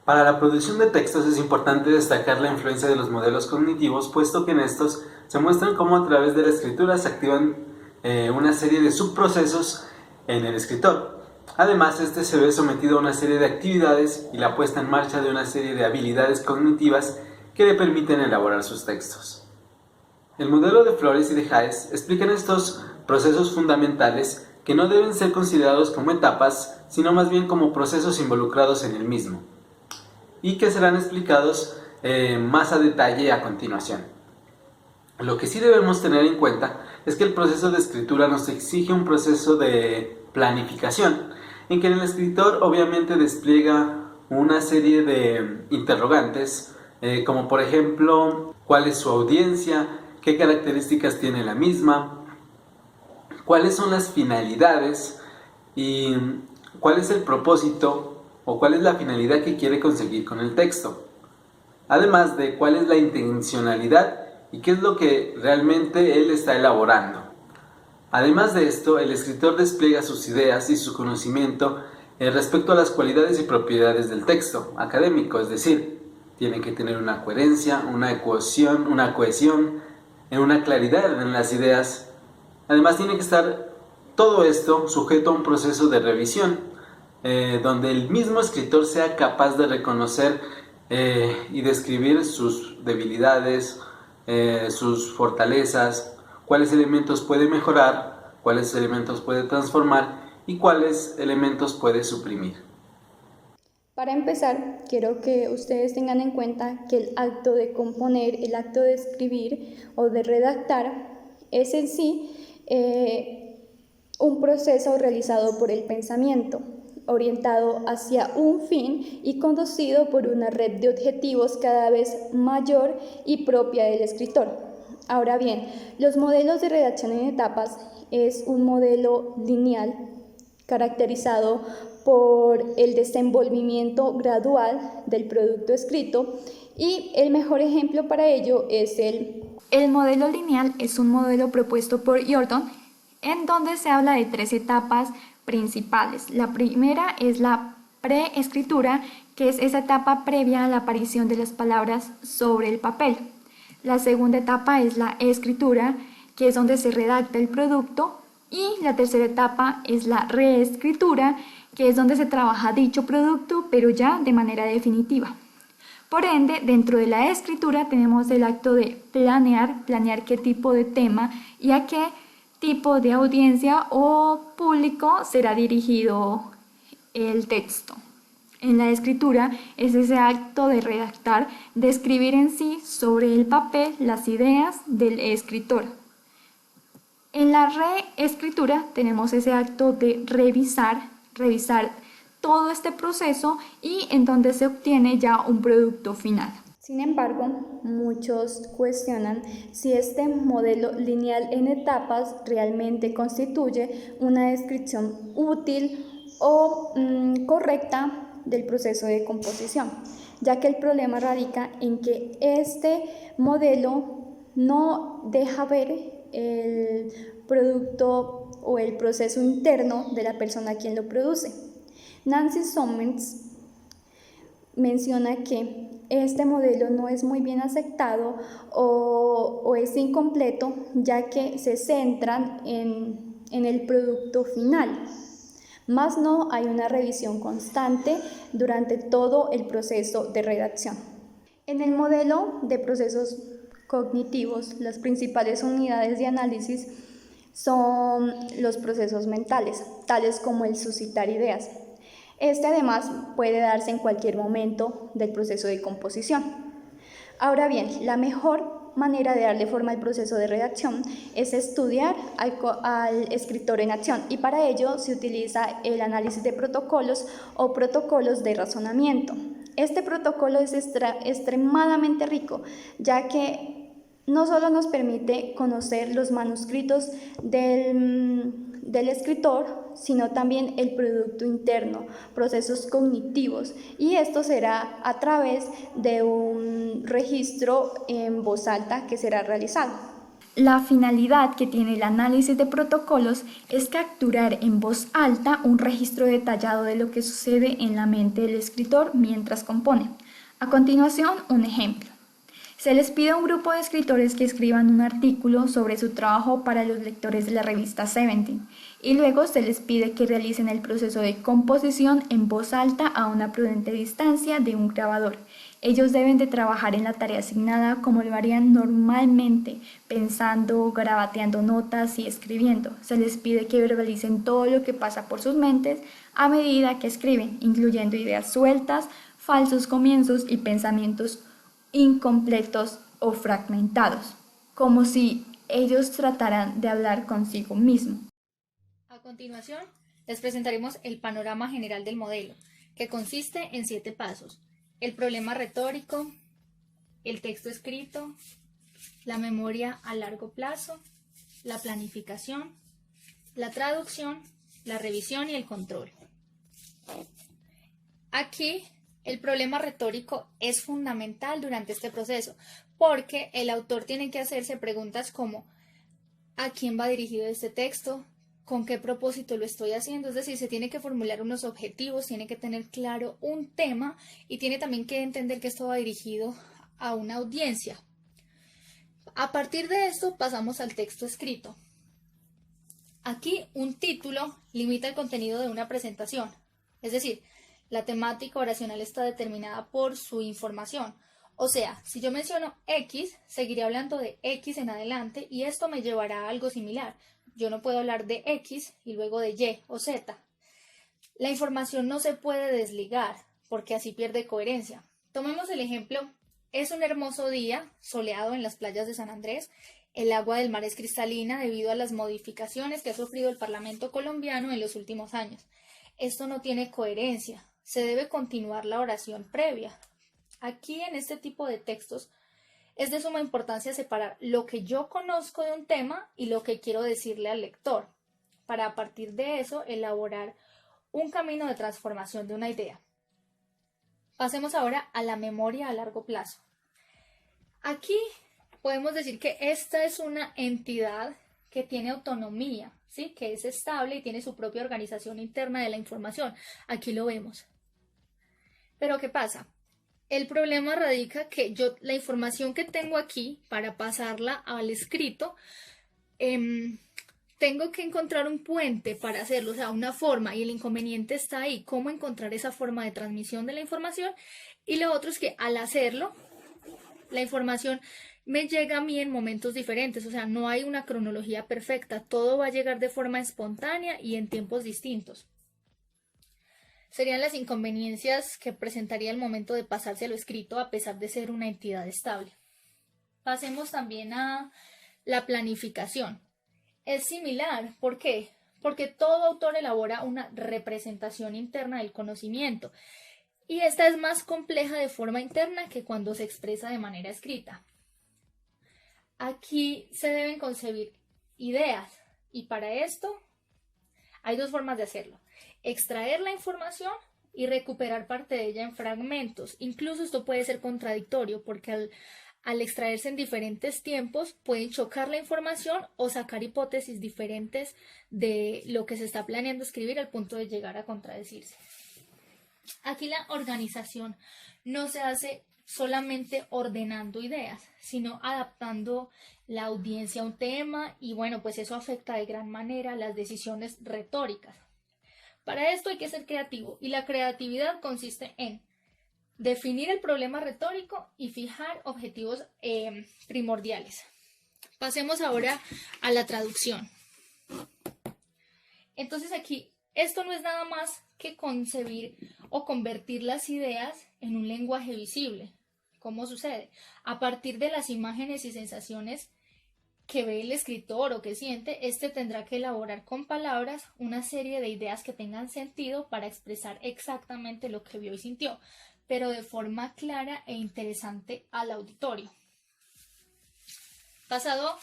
Para la producción de textos es importante destacar la influencia de los modelos cognitivos, puesto que en estos se muestran cómo a través de la escritura se activan una serie de subprocesos en el escritor. Además, este se ve sometido a una serie de actividades y la puesta en marcha de una serie de habilidades cognitivas que le permiten elaborar sus textos. El modelo de Flores y de Haes explican estos procesos fundamentales que no deben ser considerados como etapas, sino más bien como procesos involucrados en el mismo, y que serán explicados más a detalle a continuación. Lo que sí debemos tener en cuenta es que el proceso de escritura nos exige un proceso de planificación, en que el escritor obviamente despliega una serie de interrogantes, como por ejemplo, cuál es su audiencia, qué características tiene la misma, cuáles son las finalidades y cuál es el propósito o cuál es la finalidad que quiere conseguir con el texto. Además de cuál es la intencionalidad y qué es lo que realmente él está elaborando. Además de esto, el escritor despliega sus ideas y su conocimiento respecto a las cualidades y propiedades del texto académico, es decir, tiene que tener una coherencia, una cohesión, una claridad en las ideas. Además tiene que estar todo esto sujeto a un proceso de revisión, donde el mismo escritor sea capaz de reconocer y describir sus debilidades, sus fortalezas, cuáles elementos puede mejorar, cuáles elementos puede transformar y cuáles elementos puede suprimir. Para empezar, quiero que ustedes tengan en cuenta que el acto de componer, el acto de escribir o de redactar es en sí un proceso realizado por el pensamiento, orientado hacia un fin y conducido por una red de objetivos cada vez mayor y propia del escritor. Ahora bien, los modelos de redacción en etapas es un modelo lineal caracterizado por el desenvolvimiento gradual del producto escrito, y el mejor ejemplo para ello es El modelo lineal es un modelo propuesto por Jordan, en donde se habla de 3 etapas principales. La primera es la preescritura, que es esa etapa previa a la aparición de las palabras sobre el papel. La segunda etapa es la escritura, que es donde se redacta el producto. Y la tercera etapa es la reescritura, que es donde se trabaja dicho producto, pero ya de manera definitiva. Por ende, dentro de la escritura tenemos el acto de planear qué tipo de tema y a qué tipo de audiencia o público será dirigido el texto. En la escritura es ese acto de redactar, de escribir en sí sobre el papel las ideas del escritor. En la reescritura tenemos ese acto de revisar todo este proceso y en donde se obtiene ya un producto final. Sin embargo, muchos cuestionan si este modelo lineal en etapas realmente constituye una descripción útil o correcta del proceso de composición, ya que el problema radica en que este modelo no deja ver el producto o el proceso interno de la persona quien lo produce. Nancy Summers menciona que este modelo no es muy bien aceptado o es incompleto, ya que se centran en el producto final, más no hay una revisión constante durante todo el proceso de redacción. En el modelo de procesos cognitivos, las principales unidades de análisis son los procesos mentales, tales como el suscitar ideas. Este además puede darse en cualquier momento del proceso de composición. Ahora bien, la mejor manera de darle forma al proceso de redacción es estudiar al escritor en acción, y para ello se utiliza el análisis de protocolos o protocolos de razonamiento. Este protocolo es extremadamente rico, ya que no solo nos permite conocer los manuscritos del escritor, sino también el producto interno, procesos cognitivos, y esto será a través de un registro en voz alta que será realizado. La finalidad que tiene el análisis de protocolos es capturar en voz alta un registro detallado de lo que sucede en la mente del escritor mientras compone. A continuación, un ejemplo. Se les pide a un grupo de escritores que escriban un artículo sobre su trabajo para los lectores de la revista Seventeen y luego se les pide que realicen el proceso de composición en voz alta a una prudente distancia de un grabador. Ellos deben de trabajar en la tarea asignada como lo harían normalmente, pensando, garabateando notas y escribiendo. Se les pide que verbalicen todo lo que pasa por sus mentes a medida que escriben, incluyendo ideas sueltas, falsos comienzos y pensamientos incompletos o fragmentados, como si ellos trataran de hablar consigo mismo. A continuación, les presentaremos el panorama general del modelo, que consiste en 7 pasos: el problema retórico, el texto escrito, la memoria a largo plazo, la planificación, la traducción, la revisión y el control. Aquí, el problema retórico es fundamental durante este proceso, porque el autor tiene que hacerse preguntas como: ¿a quién va dirigido este texto? ¿Con qué propósito lo estoy haciendo? Es decir, se tiene que formular unos objetivos, tiene que tener claro un tema y tiene también que entender que esto va dirigido a una audiencia. A partir de esto pasamos al texto escrito. Aquí un título limita el contenido de una presentación, es decir, la temática oracional está determinada por su información. O sea, si yo menciono X, seguiré hablando de X en adelante y esto me llevará a algo similar. Yo no puedo hablar de X y luego de Y o Z. La información no se puede desligar porque así pierde coherencia. Tomemos el ejemplo: es un hermoso día soleado en las playas de San Andrés. El agua del mar es cristalina debido a las modificaciones que ha sufrido el Parlamento colombiano en los últimos años. Esto no tiene coherencia. Se debe continuar la oración previa. Aquí, en este tipo de textos, es de suma importancia separar lo que yo conozco de un tema y lo que quiero decirle al lector, para a partir de eso elaborar un camino de transformación de una idea. Pasemos ahora a la memoria a largo plazo. Aquí podemos decir que esta es una entidad que tiene autonomía, ¿sí? Que es estable y tiene su propia organización interna de la información. Aquí lo vemos. Pero ¿qué pasa? El problema radica que yo la información que tengo aquí para pasarla al escrito, tengo que encontrar un puente para hacerlo, o sea, una forma, y el inconveniente está ahí, cómo encontrar esa forma de transmisión de la información. Y lo otro es que al hacerlo, la información me llega a mí en momentos diferentes, o sea, no hay una cronología perfecta, todo va a llegar de forma espontánea y en tiempos distintos. Serían las inconveniencias que presentaría el momento de pasarse a lo escrito a pesar de ser una entidad estable. Pasemos también a la planificación. Es similar, ¿por qué? Porque todo autor elabora una representación interna del conocimiento y esta es más compleja de forma interna que cuando se expresa de manera escrita. Aquí se deben concebir ideas y para esto hay 2 formas de hacerlo: extraer la información y recuperar parte de ella en fragmentos. Incluso esto puede ser contradictorio porque al extraerse en diferentes tiempos pueden chocar la información o sacar hipótesis diferentes de lo que se está planeando escribir al punto de llegar a contradecirse. Aquí la organización no se hace solamente ordenando ideas, sino adaptando la audiencia a un tema y bueno, pues eso afecta de gran manera las decisiones retóricas. Para esto hay que ser creativo y la creatividad consiste en definir el problema retórico y fijar objetivos primordiales. Pasemos ahora a la traducción. Entonces aquí, esto no es nada más que concebir o convertir las ideas en un lenguaje visible. ¿Cómo sucede? A partir de las imágenes y sensaciones que ve el escritor o que siente, este tendrá que elaborar con palabras una serie de ideas que tengan sentido para expresar exactamente lo que vio y sintió, pero de forma clara e interesante al auditorio. Pasado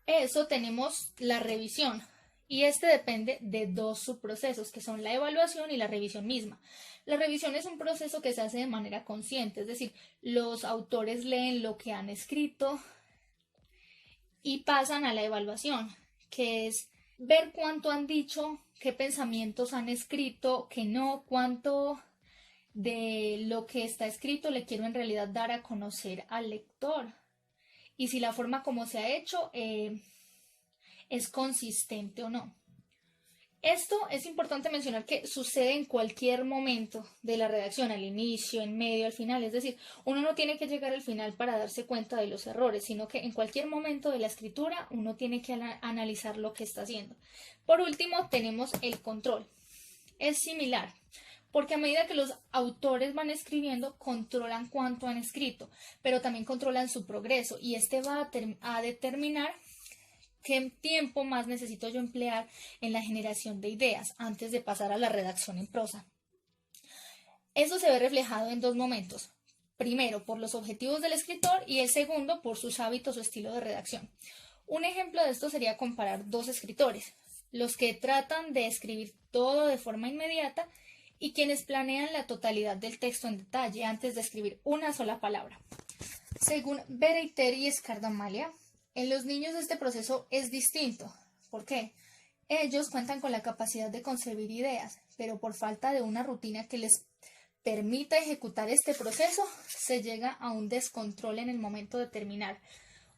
eso, tenemos la revisión. Y este depende de 2 subprocesos, que son la evaluación y la revisión misma. La revisión es un proceso que se hace de manera consciente, es decir, los autores leen lo que han escrito y pasan a la evaluación, que es ver cuánto han dicho, qué pensamientos han escrito, qué no, cuánto de lo que está escrito le quiero en realidad dar a conocer al lector y si la forma como se ha hecho es consistente o no. Esto es importante mencionar que sucede en cualquier momento de la redacción, al inicio, en medio, al final. Es decir, uno no tiene que llegar al final para darse cuenta de los errores, sino que en cualquier momento de la escritura uno tiene que analizar lo que está haciendo. Por último, tenemos el control. Es similar, porque a medida que los autores van escribiendo, controlan cuánto han escrito, pero también controlan su progreso y este va a determinar qué tiempo más necesito yo emplear en la generación de ideas antes de pasar a la redacción en prosa. Eso se ve reflejado en dos momentos. Primero, por los objetivos del escritor y el segundo, por sus hábitos o estilo de redacción. Un ejemplo de esto sería comparar dos escritores, los que tratan de escribir todo de forma inmediata y quienes planean la totalidad del texto en detalle antes de escribir una sola palabra. Según Bereiter y Scardamalia, en los niños este proceso es distinto. ¿Por qué? Ellos cuentan con la capacidad de concebir ideas, pero por falta de una rutina que les permita ejecutar este proceso, se llega a un descontrol en el momento de terminar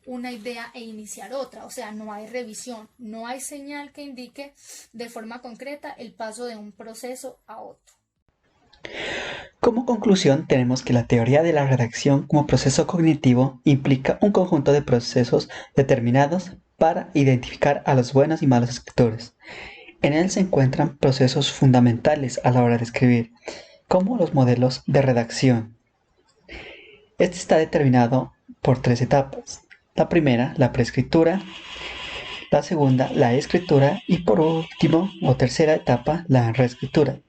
una idea e iniciar otra. O sea, no hay revisión, no hay señal que indique de forma concreta el paso de un proceso a otro. Como conclusión, tenemos que la teoría de la redacción como proceso cognitivo implica un conjunto de procesos determinados para identificar a los buenos y malos escritores. En él se encuentran procesos fundamentales a la hora de escribir, como los modelos de redacción. Este está determinado por 3 etapas. La primera, la preescritura, la segunda, la escritura y por último, o tercera etapa, la reescritura.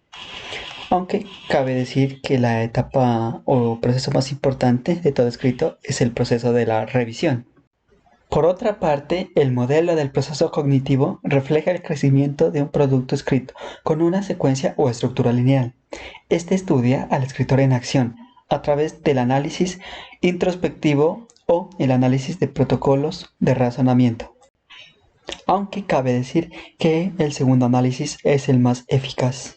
Aunque cabe decir que la etapa o proceso más importante de todo escrito es el proceso de la revisión. Por otra parte, el modelo del proceso cognitivo refleja el crecimiento de un producto escrito con una secuencia o estructura lineal. Este estudia al escritor en acción a través del análisis introspectivo o el análisis de protocolos de razonamiento. Aunque cabe decir que el segundo análisis es el más eficaz.